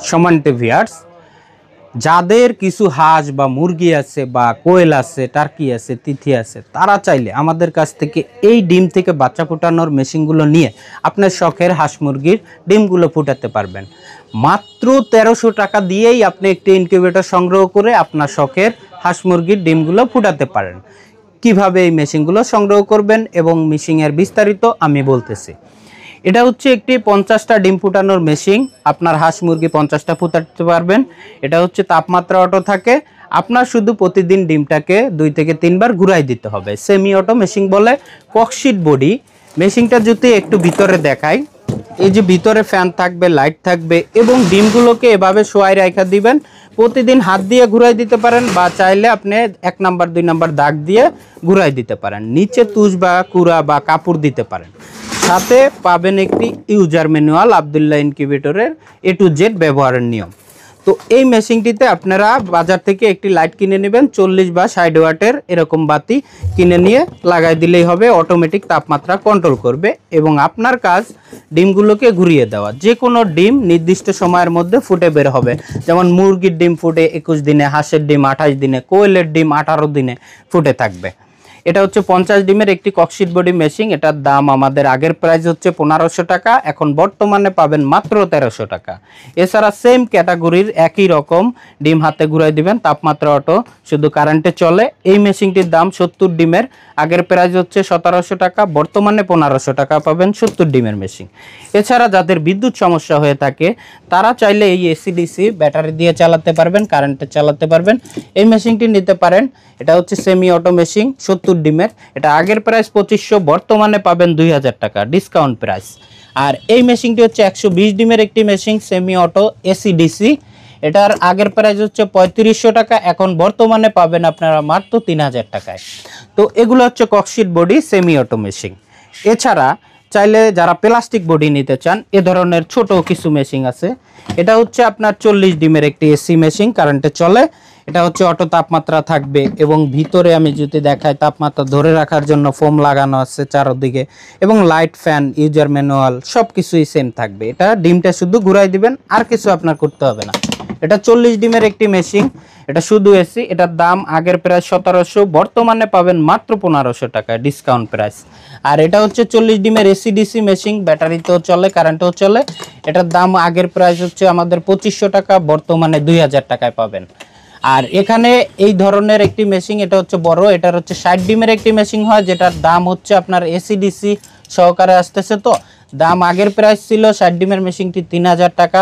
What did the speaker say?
সম্মানিত ভিউয়ার্স, যাদের কিছু হাঁস বা মুরগি আছে বা কোয়েল আছে, টার্কি আছে, তিথি আছে, তারা চাইলে আমাদের কাছ থেকে এই ডিম থেকে বাচ্চা ফোটানোর মেশিনগুলো নিয়ে আপনার শখের হাঁস মুরগির ডিমগুলো ফুটাতে পারবেন। মাত্র 1300 টাকা দিয়েই আপনি একটি ইনকিউবেটর সংগ্রহ করে আপনার শখের হাঁস মুরগির ডিমগুলো ফুটাতে পারেন। কিভাবে এই মেশিনগুলো সংগ্রহ করবেন এবং মেশিনের বিস্তারিত আমি বলতেছি। এটা হচ্ছে একটি 50টা ডিম ফুটানোর মেশিন। আপনার হাঁস মুরগি 50টা ফুটাতে পারবেন। এটা হচ্ছে তাপমাত্রা অটো থাকে। আপনার শুধু প্রতিদিন ডিমটাকে 2 থেকে 3 বার ঘুরাই দিতে হবে। সেমি অটো মেশিন বলে। ককশিট বডি মেশিনটা যদি একটু ভিতরে দেখাই, এই যে ভিতরে ফ্যান থাকবে, লাইট থাকবে এবং ডিমগুলোকে এভাবে শোয়াই রাখা দিবেন। প্রতিদিন হাত দিয়ে ঘুরাই দিতে পারেন বা চাইলে আপনি 1 নাম্বার 2 নাম্বার দাগ দিয়ে ঘুরাই দিতে পারেন। নিচে তুষ বা কুড়া বা কাপড় দিতে পারেন। সাথে পাবেন একটি ইউজার ম্যানুয়াল আব্দুল্লাহ ইনকিউবেটরের A to Z ব্যবহারের নিয়ম। তো এই মেশিনটিতে আপনারা বাজার থেকে একটি লাইট কিনে নেবেন, 40 বা 60 ওয়াটের এরকম বাতি কিনে নিয়ে লাগাই দিলেই হবে। অটোমেটিক তাপমাত্রা কন্ট্রোল করবে এবং আপনার কাজ ডিমগুলোকে ঘুরিয়ে দেওয়া। যে কোনো ডিম নির্দিষ্ট সময়ের মধ্যে ফুটে বের হবে। যেমন মুরগির ডিম ফুটে 21 দিনে, হাঁসের ডিম 28 দিনে, কোয়েলের ডিম 18 দিনে ফুটে থাকবে। এটা হচ্ছে 50 ডিমের একটি ককশিট বডি মেশিন। এটার দাম আমাদের আগের প্রাইস হচ্ছে 1500 টাকা, এখন বর্তমানে পাবেন মাত্র 1300 টাকা। এছাড়া সেম ক্যাটাগরির একই রকম ডিম হাতে ঘুরাই দিবেন, তাপমাত্রা অটো, শুধু কারেন্টে চলে। এই মেশিনটির দাম 70 ডিমের, আগের প্রাইস হচ্ছে 1700 টাকা, বর্তমানে 1500 টাকা পাবেন 70 ডিমের মেশিন। এছাড়া যাদের বিদ্যুৎ সমস্যা হয়ে থাকে তারা চাইলে এই এসিডিসি ব্যাটারি দিয়ে চালাতে পারবেন, কারেন্টে চালাতে পারবেন। এই মেশিনটি নিতে পারেন। এটা হচ্ছে সেমি অটো মেশিন, 70 ডিমের। এটা আগের প্রাইস 2500, বর্তমানে পাবেন 2000 টাকা ডিসকাউন্ট প্রাইস। আর এই মেশিনটি হচ্ছে 120 ডিমের একটি মেশিন, সেমি অটো এসিডিসি। এটার আগের প্রাইস হচ্ছে 3500 টাকা, এখন বর্তমানে পাবেন আপনারা মাত্র 3000 টাকায়। তো এগুলো হচ্ছে cork sheet body semi auto machine. এছাড়া চাইলে যারা প্লাস্টিক বডি নিতে চান, এ ধরনের ছোট কিছু মেশিন আছে। এটা হচ্ছে আপনার 40 ডিমের একটি এসি মেশিন, কারেন্টে চলে। এটা হচ্ছে অটো তাপমাত্রা থাকবে এবং ভিতরে আমি যদি দেখাই, তাপমাত্রা ধরে রাখার জন্য ফোম লাগানো আছে চারদিকে এবং লাইট, ফ্যান, ইউজার ম্যানুয়াল সব কিছুই সেম থাকবে। এটা ডিমটা শুধু ঘুরাই দিবেন, আর কিছু আপনার করতে হবে না। এটা 40 ডিমের একটি মেশিন, এটা শুধু এসি। এটার দাম আগের প্রাইস 1700, বর্তমানে পাবেন মাত্র 1500 টাকা ডিসকাউন্ট প্রাইস। আর এটা হচ্ছে 40 ডিমের এসিডিসি মেশিন, ব্যাটারিতেও চলে, কারেন্টেও চলে। এটার দাম আগের প্রাইস হচ্ছে আমাদের 2500 টাকা, বর্তমানে 2000 টাকায় পাবেন। আর এখানে এই ধরনের একটি মেশিন, এটা হচ্ছে বড়, এটার হচ্ছে 60 ডিমের একটি মেশিন হয়, যেটার দাম হচ্ছে আপনার এসিডিসি সহকারে আসতেছে। তো দাম আগের প্রাইস ছিল 60 ডিমের মেশিনটি 3000 টাকা,